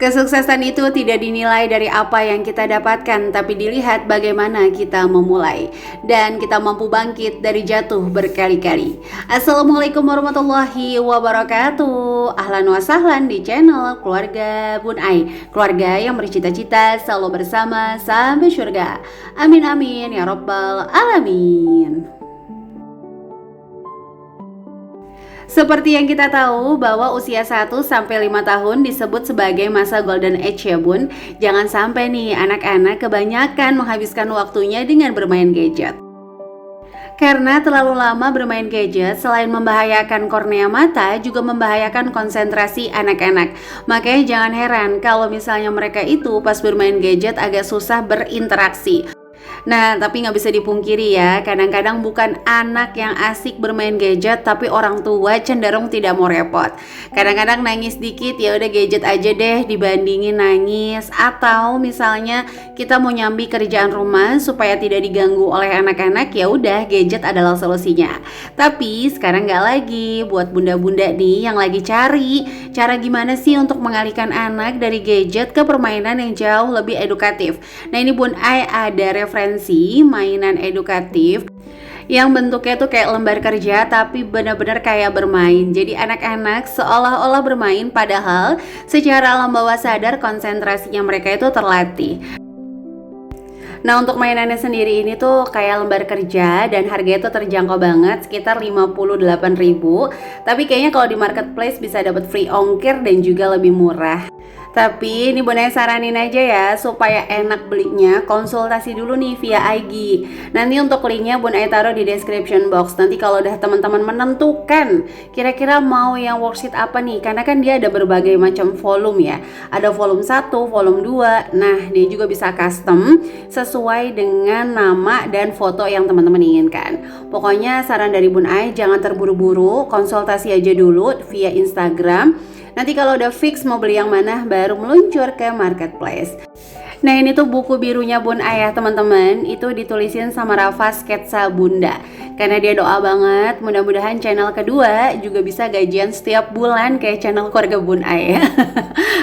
Kesuksesan itu tidak dinilai dari apa yang kita dapatkan, tapi dilihat bagaimana kita memulai. Dan kita mampu bangkit dari jatuh berkali-kali. Assalamualaikum warahmatullahi wabarakatuh. Ahlan wa sahlan di channel Keluarga Bun Ai, keluarga yang bercita-cita selalu bersama sampai surga. Amin amin ya rabbal alamin. Seperti yang kita tahu bahwa usia 1-5 tahun disebut sebagai masa golden age ya bun. Jangan sampai nih anak-anak kebanyakan menghabiskan waktunya dengan bermain gadget. Karena terlalu lama bermain gadget selain membahayakan kornea mata juga membahayakan konsentrasi anak-anak. Makanya jangan heran kalau misalnya mereka itu pas bermain gadget agak susah berinteraksi. Nah, tapi nggak bisa dipungkiri ya, kadang-kadang bukan anak yang asik bermain gadget, tapi orang tua cenderung tidak mau repot. Kadang-kadang nangis dikit, ya udah gadget aja deh dibandingin nangis. Atau misalnya kita mau nyambi kerjaan rumah supaya tidak diganggu oleh anak-anak, ya udah gadget adalah solusinya. Tapi sekarang nggak lagi, buat bunda-bunda nih yang lagi cari cara gimana sih untuk mengalihkan anak dari gadget ke permainan yang jauh lebih edukatif. Nah, ini Bun Ai ada referensi mainan edukatif yang bentuknya tuh kayak lembar kerja tapi benar-benar kayak bermain. Jadi anak-anak seolah-olah bermain padahal secara alam bawah sadar konsentrasinya mereka itu terlatih. Nah, untuk mainannya sendiri ini tuh kayak lembar kerja dan harganya tuh terjangkau banget, sekitar 58.000. Tapi kayaknya kalau di marketplace bisa dapat free ongkir dan juga lebih murah. Tapi ini Bun Ai saranin aja ya, supaya enak belinya konsultasi dulu nih via IG. Nanti untuk linknya Bun Ai taruh di description box. Nanti kalau udah teman-teman menentukan kira-kira mau yang worksheet apa nih, karena kan dia ada berbagai macam volume ya. Ada volume 1, volume 2. Nah, dia juga bisa custom sesuai dengan nama dan foto yang teman-teman inginkan. Pokoknya saran dari Bun Ai, jangan terburu-buru, konsultasi aja dulu via Instagram. Nanti kalau udah fix mau beli yang mana baru meluncur ke marketplace. Nah, ini tuh buku birunya Bun Ai ya teman-teman. Itu ditulisin sama Rafa Sketsa Bunda. Karena dia doa banget, mudah-mudahan channel kedua juga bisa gajian setiap bulan kayak channel Keluarga Bun Ai.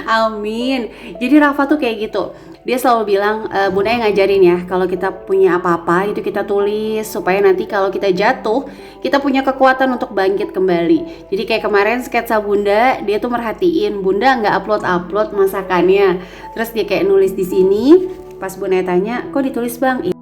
Amin. Jadi Rafa tuh kayak gitu. Dia selalu bilang, Bun Ai ngajarin ya, kalau kita punya apa-apa itu kita tulis supaya nanti kalau kita jatuh, kita punya kekuatan untuk bangkit kembali. Jadi kayak kemarin sketsa Bunda, dia tuh merhatiin Bunda nggak upload masakannya. Terus dia kayak nulis di sini. Pas Bun Ai tanya, kok ditulis bang?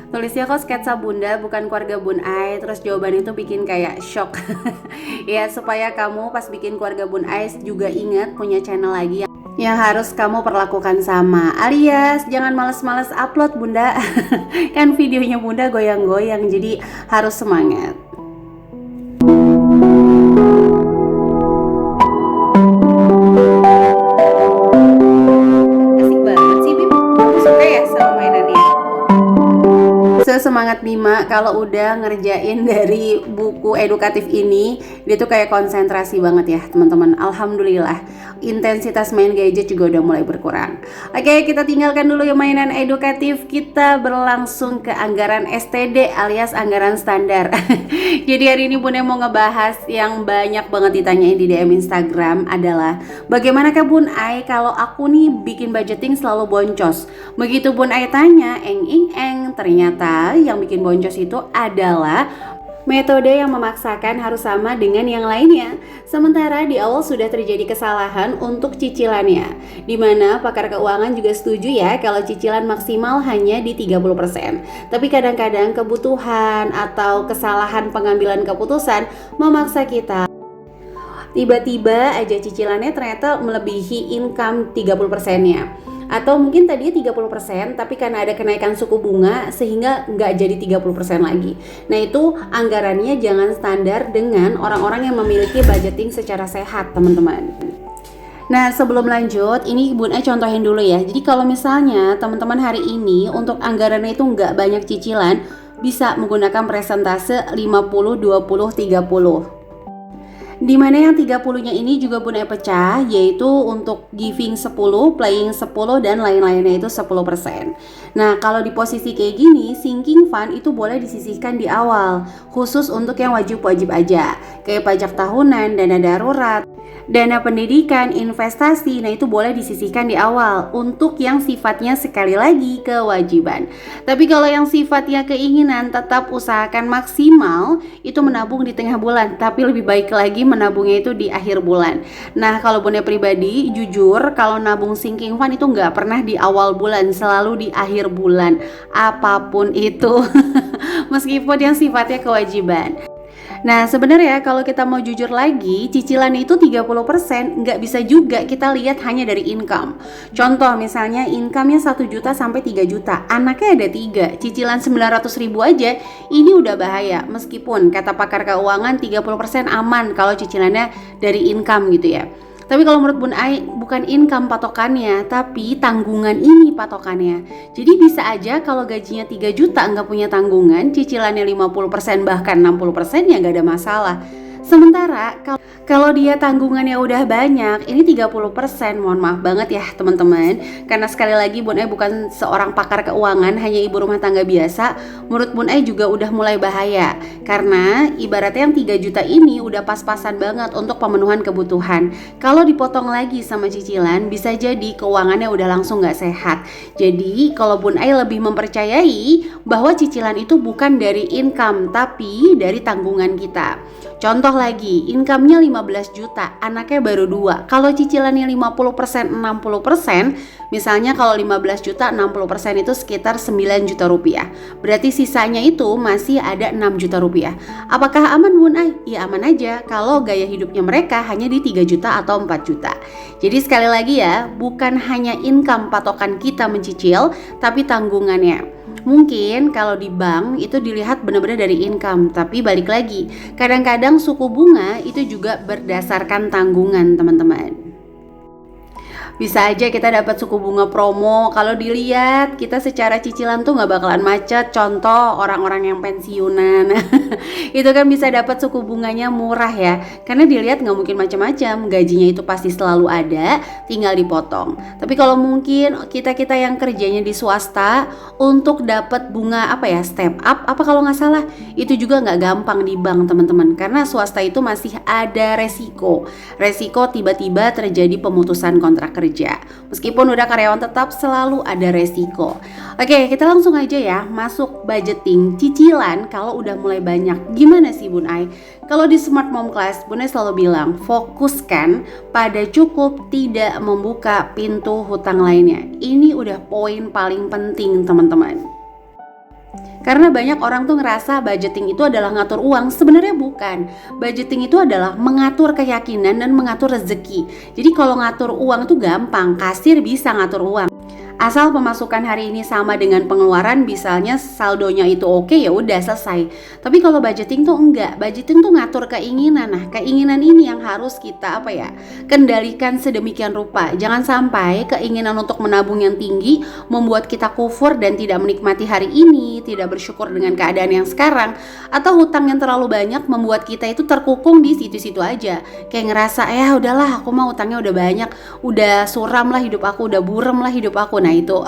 Tulisnya kok sketsa Bunda bukan Keluarga Bun Ai. Terus jawaban itu bikin kayak shock. Ya supaya kamu pas bikin Keluarga Bun Ai juga ingat punya channel lagi yang harus kamu perlakukan sama. Alias jangan males-males upload Bunda. Kan videonya Bunda goyang-goyang, jadi harus semangat. Asik banget sih Bim, suka ya sama mainannya. Semangat Bima kalau udah ngerjain dari buku edukatif ini, dia tuh kayak konsentrasi banget ya teman-teman. Alhamdulillah intensitas main gadget juga udah mulai berkurang. Oke, kita tinggalkan dulu ya mainan edukatif, kita berlangsung ke anggaran STD alias anggaran standar. Jadi hari ini Bun Ai mau ngebahas yang banyak banget ditanyain di DM Instagram adalah bagaimanakah Bun Ai kalau aku nih bikin budgeting selalu boncos. Begitu Bun Ai tanya, ternyata yang bikin boncos itu adalah metode yang memaksakan harus sama dengan yang lainnya. Sementara di awal sudah terjadi kesalahan untuk cicilannya, dimana pakar keuangan juga setuju ya kalau cicilan maksimal hanya di 30%. Tapi kadang-kadang kebutuhan atau kesalahan pengambilan keputusan memaksa kita tiba-tiba aja cicilannya ternyata melebihi income 30%-nya. Atau mungkin tadinya 30% tapi karena ada kenaikan suku bunga sehingga nggak jadi 30% lagi. Nah, itu anggarannya jangan standar dengan orang-orang yang memiliki budgeting secara sehat teman-teman. Nah, sebelum lanjut, ini Bun Ai contohin dulu ya. Jadi kalau misalnya teman-teman hari ini untuk anggarannya itu nggak banyak cicilan, bisa menggunakan presentase 50-20-30. Dimana yang 30-nya ini juga Bun Ai pecah, yaitu untuk giving 10, playing 10, dan lain-lainnya itu 10%. Nah, kalau di posisi kayak gini, sinking fund itu boleh disisihkan di awal, khusus untuk yang wajib-wajib aja, kayak pajak tahunan, dana darurat, Dana pendidikan, investasi, nah itu boleh disisihkan di awal untuk yang sifatnya sekali lagi kewajiban. Tapi kalau yang sifatnya keinginan, tetap usahakan maksimal itu menabung di tengah bulan, tapi lebih baik lagi menabungnya itu di akhir bulan. Nah kalau Bunda pribadi, jujur kalau nabung sinking fund itu nggak pernah di awal bulan, selalu di akhir bulan, apapun itu. Meskipun yang sifatnya kewajiban. Nah sebenarnya kalau kita mau jujur lagi, cicilan itu 30% nggak bisa juga kita lihat hanya dari income. Contoh misalnya income-nya 1 juta sampai 3 juta, anaknya ada 3, cicilan 900.000 aja, ini udah bahaya. Meskipun kata pakar keuangan 30% aman kalau cicilannya dari income gitu ya. Tapi kalau menurut Bun Ai, bukan income patokannya, tapi tanggungan ini patokannya. Jadi bisa aja kalau gajinya 3 juta nggak punya tanggungan, cicilannya 50% bahkan 60% ya nggak ada masalah. Sementara kalau dia tanggungannya udah banyak, ini 30%, mohon maaf banget ya teman-teman. Karena sekali lagi Bun Ai bukan seorang pakar keuangan, hanya ibu rumah tangga biasa. Menurut Bun Ai juga udah mulai bahaya. Karena ibaratnya yang 3 juta ini udah pas-pasan banget untuk pemenuhan kebutuhan. Kalau dipotong lagi sama cicilan, bisa jadi keuangannya udah langsung gak sehat. Jadi kalau Bun Ai lebih mempercayai bahwa cicilan itu bukan dari income, tapi dari tanggungan kita. Contoh lagi, income-nya 15 juta, anaknya baru 2. Kalau cicilannya 50%, 60%, misalnya kalau 15 juta, 60% itu sekitar 9 juta rupiah. Berarti sisanya itu masih ada 6 juta rupiah. Apakah aman Bun Ai? Ya aman aja kalau gaya hidupnya mereka hanya di 3 juta atau 4 juta. Jadi sekali lagi ya, bukan hanya income patokan kita mencicil, tapi tanggungannya. Mungkin kalau di bank itu dilihat benar-benar dari income, tapi balik lagi, kadang-kadang suku bunga itu juga berdasarkan tanggungan teman-teman. Bisa aja kita dapat suku bunga promo, kalau dilihat kita secara cicilan tuh nggak bakalan macet. Contoh orang-orang yang pensiunan itu kan bisa dapat suku bunganya murah ya, karena dilihat nggak mungkin macam-macam, gajinya itu pasti selalu ada, tinggal dipotong. Tapi kalau mungkin kita yang kerjanya di swasta, untuk dapat bunga step up kalau nggak salah, itu juga nggak gampang di bank teman-teman, karena swasta itu masih ada resiko tiba-tiba terjadi pemutusan kontrak kerja. Meskipun udah karyawan tetap, selalu ada resiko. Oke, kita langsung aja ya masuk budgeting cicilan kalau udah mulai banyak. Gimana sih Bun Ai? Kalau di Smart Mom Class, Bun Ai selalu bilang fokuskan pada cukup, tidak membuka pintu hutang lainnya. Ini udah poin paling penting teman-teman. Karena banyak orang tuh ngerasa budgeting itu adalah ngatur uang, sebenarnya bukan. Budgeting itu adalah mengatur keyakinan dan mengatur rezeki. Jadi kalau ngatur uang tuh gampang, kasir bisa ngatur uang. Asal pemasukan hari ini sama dengan pengeluaran, misalnya saldonya itu oke, ya udah selesai. Tapi kalau budgeting tuh enggak, budgeting tuh ngatur keinginan. Nah, keinginan ini yang harus kita kendalikan sedemikian rupa. Jangan sampai keinginan untuk menabung yang tinggi membuat kita kufur dan tidak menikmati hari ini, tidak bersyukur dengan keadaan yang sekarang, atau hutang yang terlalu banyak membuat kita itu terkukung di situ-situ aja. Kayak ngerasa, ya udahlah, aku mah hutangnya udah banyak, udah suram lah hidup aku, udah burem lah hidup aku. Nah itu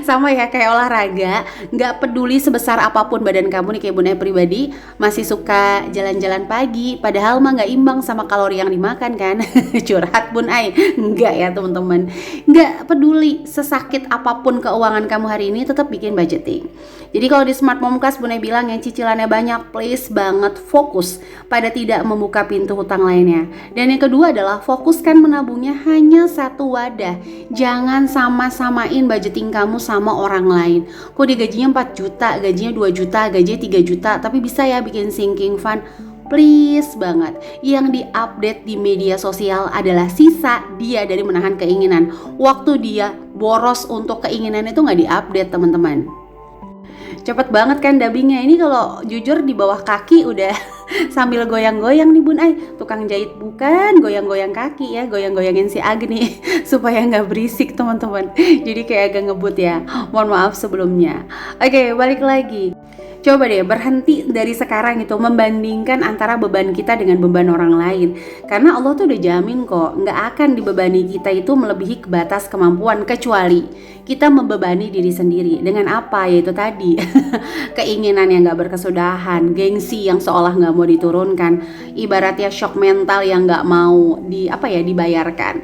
sama ya kayak olahraga, nggak peduli sebesar apapun badan kamu nih, kayak Bun Ai pribadi masih suka jalan-jalan pagi, padahal mah nggak imbang sama kalori yang dimakan kan. Curhat Bun Ai, nggak ya teman-teman, nggak peduli sesakit apapun keuangan kamu hari ini, tetap bikin budgeting. Jadi kalau di Smart Mom Class Bun Ai bilang yang cicilannya banyak, please banget fokus pada tidak membuka pintu hutang lainnya. Dan yang kedua adalah fokuskan menabungnya hanya satu wadah. Jangan sama-samain budgeting kamu sama orang lain. Kok dia gajinya 4 juta, gajinya 2 juta, gajinya 3 juta, tapi bisa ya bikin sinking fund? Please banget. Yang diupdate di media sosial adalah sisa dia dari menahan keinginan. Waktu dia boros untuk keinginan itu nggak diupdate teman-teman. Cepet banget kan dubbingnya. Ini kalau jujur di bawah kaki udah sambil goyang-goyang nih Bun Ai. Tukang jahit bukan, goyang-goyang kaki ya, goyang-goyangin si Agni supaya nggak berisik teman-teman. Jadi kayak agak ngebut ya. Mohon maaf sebelumnya. Oke, balik lagi. Coba deh berhenti dari sekarang itu membandingkan antara beban kita dengan beban orang lain. Karena Allah tuh udah jamin kok, nggak akan dibebani kita itu melebihi batas kemampuan, kecuali kita membebani diri sendiri. Dengan apa? Yaitu tadi keinginan yang nggak berkesudahan, gengsi yang seolah nggak mau diturunkan, ibaratnya shock mental yang nggak mau dibayarkan.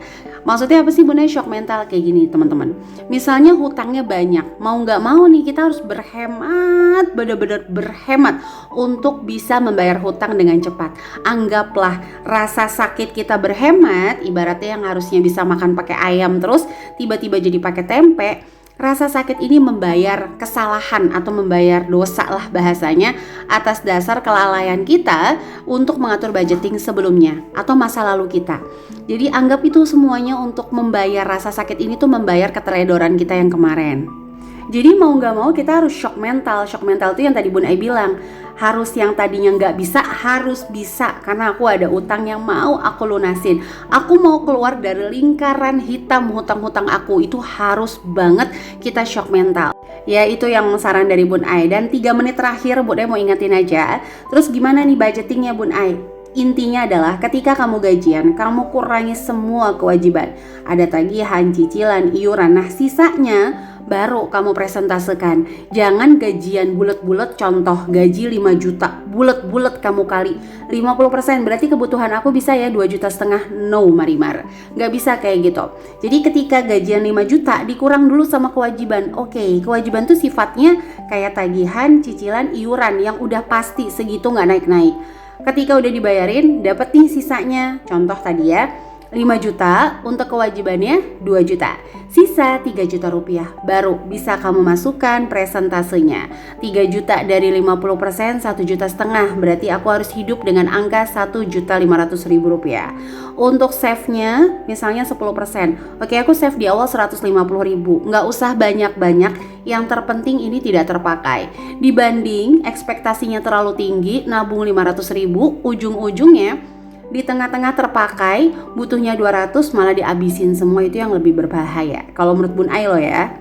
Maksudnya apa sih Bunda shock mental kayak gini teman-teman? Misalnya hutangnya banyak, mau nggak mau nih kita harus berhemat, benar-benar berhemat untuk bisa membayar hutang dengan cepat. Anggaplah rasa sakit kita berhemat, ibaratnya yang harusnya bisa makan pakai ayam terus tiba-tiba jadi pakai tempe. Rasa sakit ini membayar kesalahan atau membayar dosa lah bahasanya atas dasar kelalaian kita untuk mengatur budgeting sebelumnya atau masa lalu kita. Jadi anggap itu semuanya untuk membayar rasa sakit ini tuh membayar keteledoran kita yang kemarin. Jadi mau nggak mau kita harus shock mental. Shock mental itu yang tadi Bun Ai bilang, harus yang tadinya nggak bisa harus bisa karena aku ada utang yang mau aku lunasin. Aku mau keluar dari lingkaran hitam hutang-hutang aku, itu harus banget kita shock mental. Ya itu yang saran dari Bun Ai. Dan 3 menit terakhir Bun Ai mau ingetin aja. Terus gimana nih budgetingnya Bun Ai? Intinya adalah ketika kamu gajian, kamu kurangi semua kewajiban. Ada tagihan, cicilan, iuran. Nah sisanya baru kamu presentasekan. Jangan gajian bulet-bulet, contoh gaji 5 juta, bulet-bulet kamu kali 50%, berarti kebutuhan aku bisa ya 2,5 juta. No Marimar, gak bisa kayak gitu. Jadi ketika gajian 5 juta dikurang dulu sama kewajiban. Oke, kewajiban tuh sifatnya kayak tagihan, cicilan, iuran yang udah pasti segitu gak naik-naik. Ketika udah dibayarin, dapat nih sisanya. Contoh tadi ya, 5 juta untuk kewajibannya 2 juta. Sisa 3 juta rupiah baru bisa kamu masukkan presentasenya. 3 juta dari 50% 1,5 juta. Berarti aku harus hidup dengan angka 1,500,000 rupiah. Untuk save-nya misalnya 10%. Oke, aku save di awal 150.000. Nggak usah banyak-banyak, yang terpenting ini tidak terpakai. Dibanding ekspektasinya terlalu tinggi, nabung 500.000, ujung-ujungnya di tengah-tengah terpakai, butuhnya 200 malah dihabisin semua, itu yang lebih berbahaya kalau menurut Bun Ai loh ya.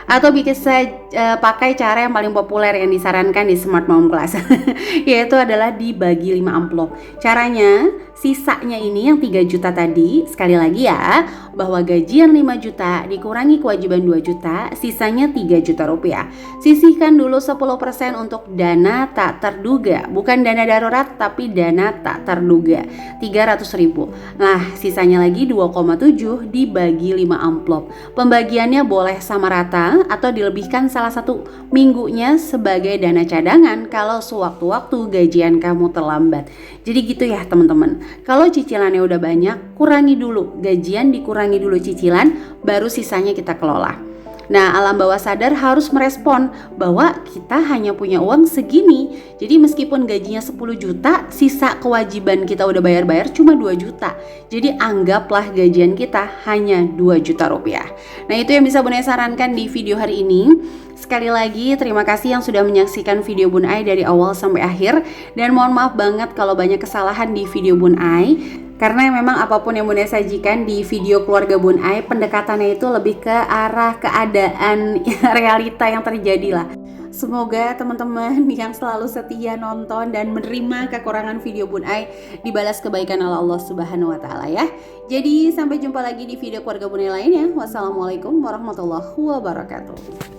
Atau pakai cara yang paling populer yang disarankan di Smart Mom Class yaitu adalah dibagi 5 amplop. Caranya sisanya ini yang 3 juta tadi, sekali lagi ya, bahwa gajian 5 juta dikurangi kewajiban 2 juta, sisanya 3 juta rupiah. Sisihkan dulu 10% untuk dana tak terduga, bukan dana darurat tapi dana tak terduga, 300.000. Nah sisanya lagi 2,7 dibagi 5 amplop. Pembagiannya boleh sama rata atau dilebihkan salah satu minggunya sebagai dana cadangan kalau sewaktu-waktu gajian kamu terlambat. Jadi gitu ya teman-teman. Kalau cicilannya udah banyak, kurangi dulu gajian, dikurangi dulu cicilan, baru sisanya kita kelola. Nah, alam bawah sadar harus merespon bahwa kita hanya punya uang segini. Jadi meskipun gajinya 10 juta, sisa kewajiban kita udah bayar-bayar cuma 2 juta. Jadi anggaplah gajian kita hanya 2 juta rupiah. Nah, itu yang bisa Bun Ai sarankan di video hari ini. Sekali lagi terima kasih yang sudah menyaksikan video Bun Ai dari awal sampai akhir. Dan mohon maaf banget kalau banyak kesalahan di video Bun Ai. Karena memang apapun yang Bun Ai sajikan di video keluarga Bun Ai, pendekatannya itu lebih ke arah keadaan realita yang terjadi lah. Semoga teman-teman yang selalu setia nonton dan menerima kekurangan video Bun Ai dibalas kebaikan oleh Allah Subhanahu wa taala ya. Jadi sampai jumpa lagi di video keluarga Bun Ai lainnya. Wassalamualaikum warahmatullahi wabarakatuh.